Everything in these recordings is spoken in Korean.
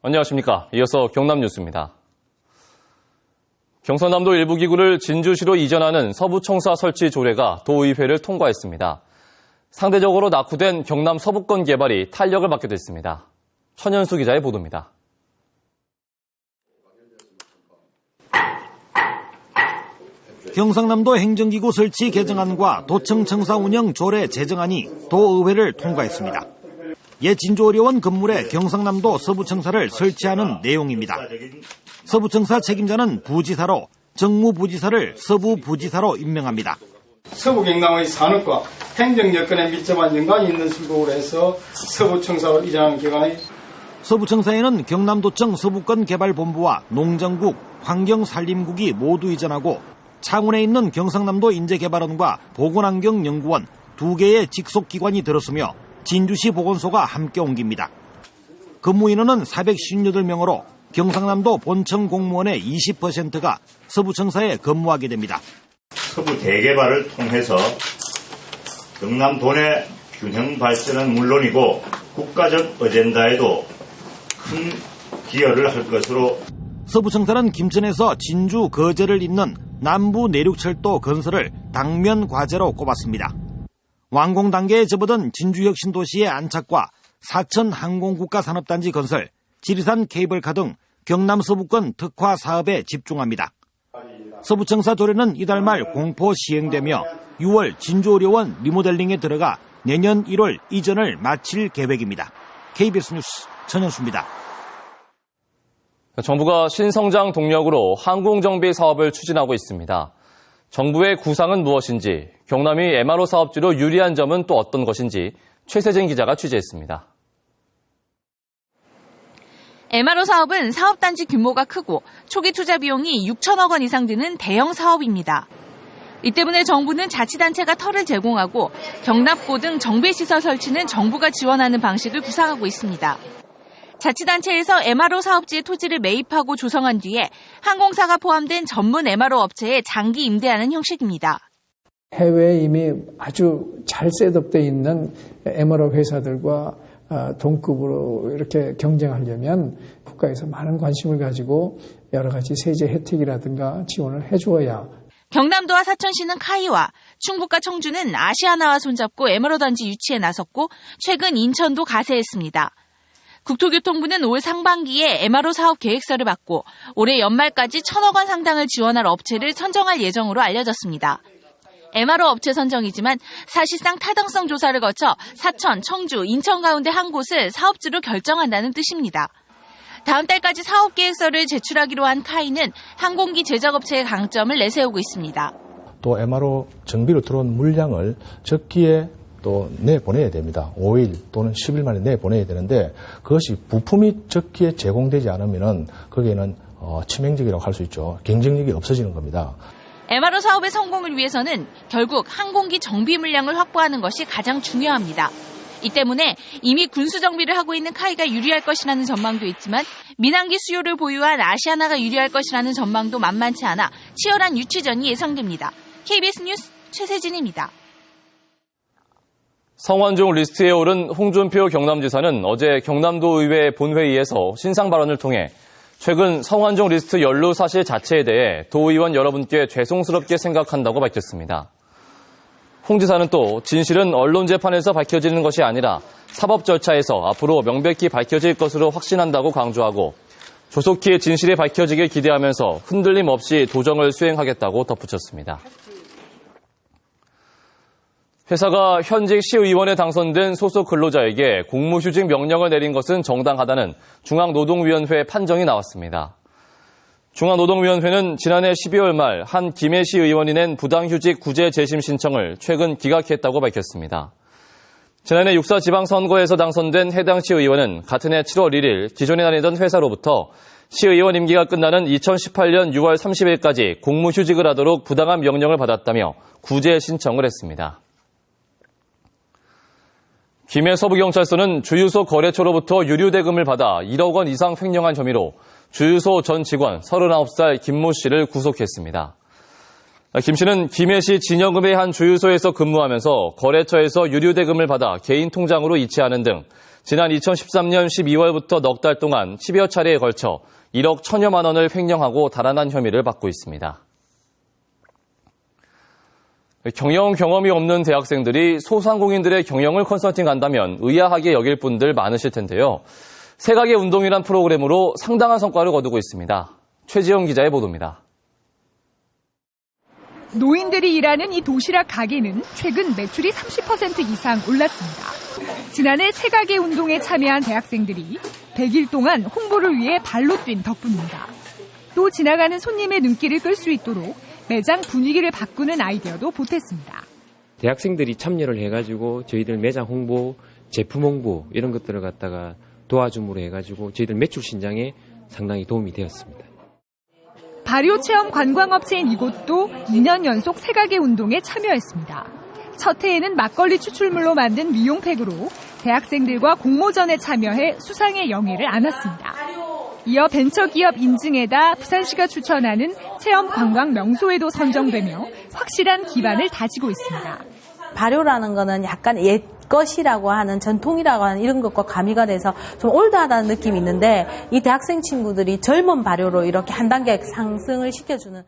안녕하십니까. 이어서 경남 뉴스입니다. 경상남도 일부 기구를 진주시로 이전하는 서부청사 설치 조례가 도의회를 통과했습니다. 상대적으로 낙후된 경남 서부권 개발이 탄력을 받게 됐습니다. 천연수 기자의 보도입니다. 경상남도 행정기구 설치 개정안과 도청청사 운영 조례 제정안이 도의회를 통과했습니다. 옛 진주의료원 건물에 경상남도 서부청사를 설치하는 내용입니다. 서부청사 책임자는 부지사로, 정무부지사를 서부부지사로 임명합니다. 서부 경남의 산업과 행정 여건에 밀접한 연관이 있는 수도로 해서 서부청사로 이전하는 기관이 서부청사에는 경남도청 서부권 개발본부와 농정국, 환경산림국이 모두 이전하고 창원에 있는 경상남도 인재개발원과 보건환경연구원 2개의 직속기관이 들었으며 진주시 보건소가 함께 옮깁니다. 근무 인원은 458명으로 경상남도 본청 공무원의 20%가 서부청사에 근무하게 됩니다. 서부 대개발을 통해서 경남 도내 균형 발전은 물론이고 국가적 어젠다에도 큰 기여를 할 것으로 서부청사는 김천에서 진주 거제를 잇는 남부 내륙철도 건설을 당면 과제로 꼽았습니다. 완공 단계에 접어든 진주혁신도시의 안착과 사천 항공국가산업단지 건설, 지리산 케이블카 등 경남 서부권 특화 사업에 집중합니다. 서부청사 조례는 이달 말 공포 시행되며 6월 진주의료원 리모델링에 들어가 내년 1월 이전을 마칠 계획입니다. KBS 뉴스 천연수입니다. 정부가 신성장 동력으로 항공정비 사업을 추진하고 있습니다. 정부의 구상은 무엇인지, 경남이 MRO 사업지로 유리한 점은 또 어떤 것인지 최세진 기자가 취재했습니다. MRO 사업은 사업단지 규모가 크고 초기 투자 비용이 6천억 원 이상 드는 대형 사업입니다. 이 때문에 정부는 자치단체가 터를 제공하고 경납고 등 정비시설 설치는 정부가 지원하는 방식을 구상하고 있습니다. 자치단체에서 MRO 사업지에 토지를 매입하고 조성한 뒤에 항공사가 포함된 전문 MRO 업체에 장기 임대하는 형식입니다. 해외에 이미 아주 잘 셋업되어 있는 MRO 회사들과 동급으로 이렇게 경쟁하려면 국가에서 많은 관심을 가지고 여러 가지 세제 혜택이라든가 지원을 해주어야. 경남도와 사천시는 카이와, 충북과 청주는 아시아나와 손잡고 MRO 단지 유치에 나섰고 최근 인천도 가세했습니다. 국토교통부는 올 상반기에 MRO 사업 계획서를 받고 올해 연말까지 1,000억 원 상당을 지원할 업체를 선정할 예정으로 알려졌습니다. MRO 업체 선정이지만 사실상 타당성 조사를 거쳐 사천, 청주, 인천 가운데 한 곳을 사업주로 결정한다는 뜻입니다. 다음 달까지 사업 계획서를 제출하기로 한 카이는 항공기 제작업체의 강점을 내세우고 있습니다. 또 MRO 정비로 들어온 물량을 적기에 또 내보내야 됩니다. 5일 또는 10일 만에 내보내야 되는데 그것이 부품이 적기에 제공되지 않으면 거기에는 치명적이라고 할 수 있죠. 경쟁력이 없어지는 겁니다. MRO 사업의 성공을 위해서는 결국 항공기 정비 물량을 확보하는 것이 가장 중요합니다. 이 때문에 이미 군수 정비를 하고 있는 카이가 유리할 것이라는 전망도 있지만 민항기 수요를 보유한 아시아나가 유리할 것이라는 전망도 만만치 않아 치열한 유치전이 예상됩니다. KBS 뉴스 최세진입니다. 성완종 리스트에 오른 홍준표 경남지사는 어제 경남도의회 본회의에서 신상 발언을 통해 최근 성완종 리스트 연루 사실 자체에 대해 도의원 여러분께 죄송스럽게 생각한다고 밝혔습니다. 홍 지사는 또 진실은 언론 재판에서 밝혀지는 것이 아니라 사법 절차에서 앞으로 명백히 밝혀질 것으로 확신한다고 강조하고 조속히 진실이 밝혀지길 기대하면서 흔들림 없이 도정을 수행하겠다고 덧붙였습니다. 회사가 현직 시의원에 당선된 소속 근로자에게 공무휴직 명령을 내린 것은 정당하다는 중앙노동위원회 판정이 나왔습니다. 중앙노동위원회는 지난해 12월 말 한 김해 시의원이 낸 부당휴직 구제 재심 신청을 최근 기각했다고 밝혔습니다. 지난해 6.4 지방선거에서 당선된 해당 시의원은 같은 해 7월 1일 기존에 다니던 회사로부터 시의원 임기가 끝나는 2018년 6월 30일까지 공무휴직을 하도록 부당한 명령을 받았다며 구제 신청을 했습니다. 김해 서부경찰서는 주유소 거래처로부터 유류대금을 받아 1억 원 이상 횡령한 혐의로 주유소 전 직원 39살 김모 씨를 구속했습니다. 김 씨는 김해시 진영읍의 한 주유소에서 근무하면서 거래처에서 유류대금을 받아 개인 통장으로 이체하는 등 지난 2013년 12월부터 넉 달 동안 10여 차례에 걸쳐 1억 1,000여만 원을 횡령하고 달아난 혐의를 받고 있습니다. 경영 경험이 없는 대학생들이 소상공인들의 경영을 컨설팅한다면 의아하게 여길 분들 많으실 텐데요. 세가게 운동이란 프로그램으로 상당한 성과를 거두고 있습니다. 최지영 기자의 보도입니다. 노인들이 일하는 이 도시락 가게는 최근 매출이 30% 이상 올랐습니다. 지난해 세가게 운동에 참여한 대학생들이 100일 동안 홍보를 위해 발로 뛴 덕분입니다. 또 지나가는 손님의 눈길을 끌 수 있도록 매장 분위기를 바꾸는 아이디어도 보탰습니다. 대학생들이 참여를 해가지고 저희들 매장 홍보, 제품 홍보 이런 것들을 갖다가 도와줌으로 해가지고 저희들 매출 신장에 상당히 도움이 되었습니다. 발효 체험 관광업체인 이곳도 2년 연속 세가게 운동에 참여했습니다. 첫 해에는 막걸리 추출물로 만든 미용팩으로 대학생들과 공모전에 참여해 수상의 영예를 안았습니다. 이어 벤처기업 인증에다 부산시가 추천하는 체험 관광 명소에도 선정되며 확실한 기반을 다지고 있습니다. 발효라는 거는 약간 옛 것이라고 하는 전통이라고 하는 이런 것과 가미가 돼서 좀 올드하다는 느낌이 있는데 이 대학생 친구들이 젊은 발효로 이렇게 한 단계 상승을 시켜주는.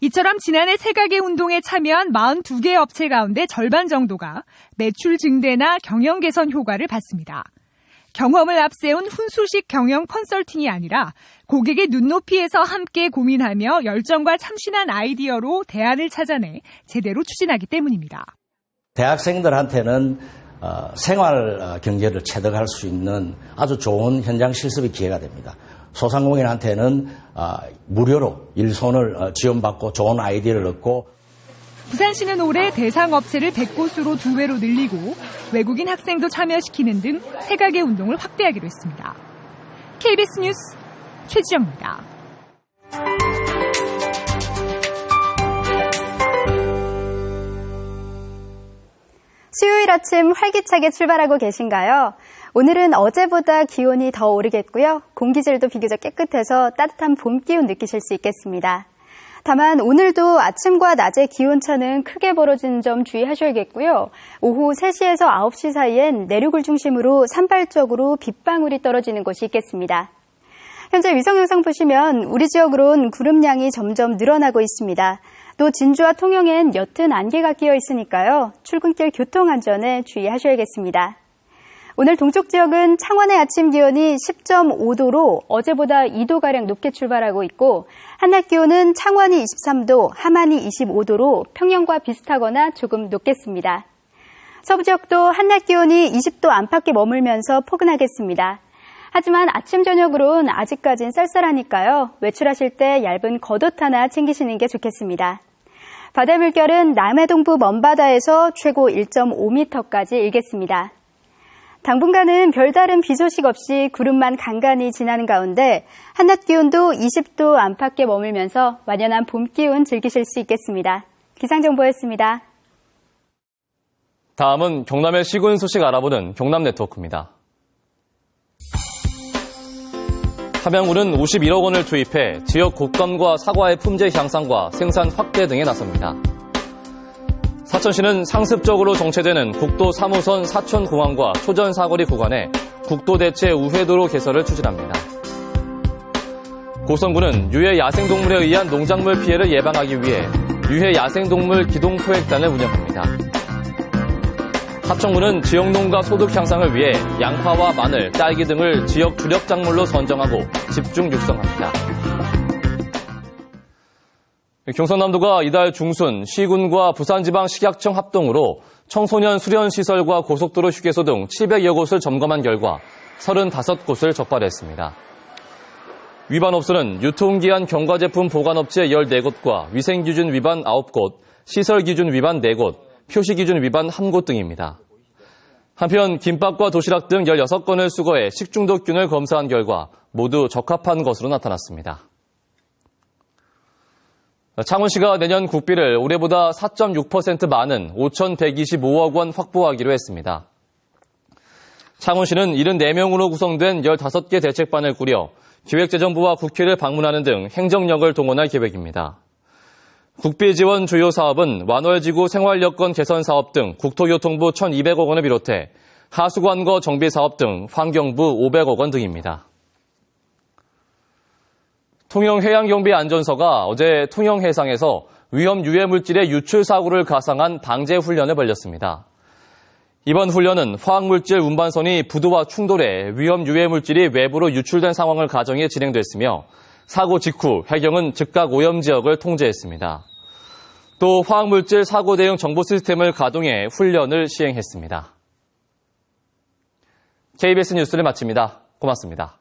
이처럼 지난해 세가게 운동에 참여한 42개 업체 가운데 절반 정도가 매출 증대나 경영 개선 효과를 봤습니다. 경험을 앞세운 훈수식 경영 컨설팅이 아니라 고객의 눈높이에서 함께 고민하며 열정과 참신한 아이디어로 대안을 찾아내 제대로 추진하기 때문입니다. 대학생들한테는 생활 경제를 체득할 수 있는 아주 좋은 현장 실습의 기회가 됩니다. 소상공인한테는 무료로 일손을 지원받고 좋은 아이디어를 얻고. 부산시는 올해 대상 업체를 100곳으로 2배로 늘리고 외국인 학생도 참여시키는 등 세가게 운동을 확대하기로 했습니다. KBS 뉴스 최지영입니다. 수요일 아침 활기차게 출발하고 계신가요? 오늘은 어제보다 기온이 더 오르겠고요. 공기질도 비교적 깨끗해서 따뜻한 봄 기운 느끼실 수 있겠습니다. 다만 오늘도 아침과 낮의 기온차는 크게 벌어지는 점 주의하셔야겠고요. 오후 3시에서 9시 사이엔 내륙을 중심으로 산발적으로 빗방울이 떨어지는 곳이 있겠습니다. 현재 위성 영상 보시면 우리 지역으론 구름량이 점점 늘어나고 있습니다. 또 진주와 통영엔 옅은 안개가 끼어 있으니까요. 출근길 교통안전에 주의하셔야겠습니다. 오늘 동쪽 지역은 창원의 아침 기온이 10.5도로 어제보다 2도가량 높게 출발하고 있고 한낮 기온은 창원이 23도, 함안이 25도로 평년과 비슷하거나 조금 높겠습니다. 서부 지역도 한낮 기온이 20도 안팎에 머물면서 포근하겠습니다. 하지만 아침 저녁으론 아직까진 쌀쌀하니까요. 외출하실 때 얇은 겉옷 하나 챙기시는 게 좋겠습니다. 바다 물결은 남해동부 먼바다에서 최고 1.5m까지 일겠습니다. 당분간은 별다른 비 소식 없이 구름만 간간히 지나는 가운데 한낮 기온도 20도 안팎에 머물면서 완연한 봄 기운 즐기실 수 있겠습니다. 기상정보였습니다. 다음은 경남의 시군 소식 알아보는 경남 네트워크입니다. 함양군은 51억 원을 투입해 지역 곡감과 사과의 품질 향상과 생산 확대 등에 나섭니다. 사천시는 상습적으로 정체되는 국도 3호선 사천공항과 초전 사거리 구간에 국도 대체 우회도로 개설을 추진합니다. 고성군은 유해 야생동물에 의한 농작물 피해를 예방하기 위해 유해 야생동물 기동포획단을 운영합니다. 합천군은 지역 농가 소득 향상을 위해 양파와 마늘, 딸기 등을 지역 주력 작물로 선정하고 집중 육성합니다. 경상남도가 이달 중순 시군과 부산지방식약청 합동으로 청소년 수련시설과 고속도로 휴게소 등 700여 곳을 점검한 결과 35곳을 적발했습니다. 위반 업소는 유통기한 경과제품 보관업체 14곳과 위생기준 위반 9곳, 시설기준 위반 4곳, 표시기준 위반 1곳 등입니다. 한편 김밥과 도시락 등 16건을 수거해 식중독균을 검사한 결과 모두 적합한 것으로 나타났습니다. 창원시가 내년 국비를 올해보다 4.6% 많은 5,125억 원 확보하기로 했습니다. 창원시는 74명으로 구성된 15개 대책반을 꾸려 기획재정부와 국회를 방문하는 등 행정력을 동원할 계획입니다. 국비지원 주요 사업은 완월지구 생활여건 개선 사업 등 국토교통부 1,200억 원을 비롯해 하수관거 정비 사업 등 환경부 500억 원 등입니다. 통영해양경비안전서가 어제 통영해상에서 위험 유해물질의 유출 사고를 가상한 방제 훈련을 벌였습니다. 이번 훈련은 화학물질 운반선이 부두와 충돌해 위험 유해물질이 외부로 유출된 상황을 가정해 진행됐으며 사고 직후 해경은 즉각 오염 지역을 통제했습니다. 또 화학물질 사고 대응 정보 시스템을 가동해 훈련을 시행했습니다. KBS 뉴스를 마칩니다. 고맙습니다.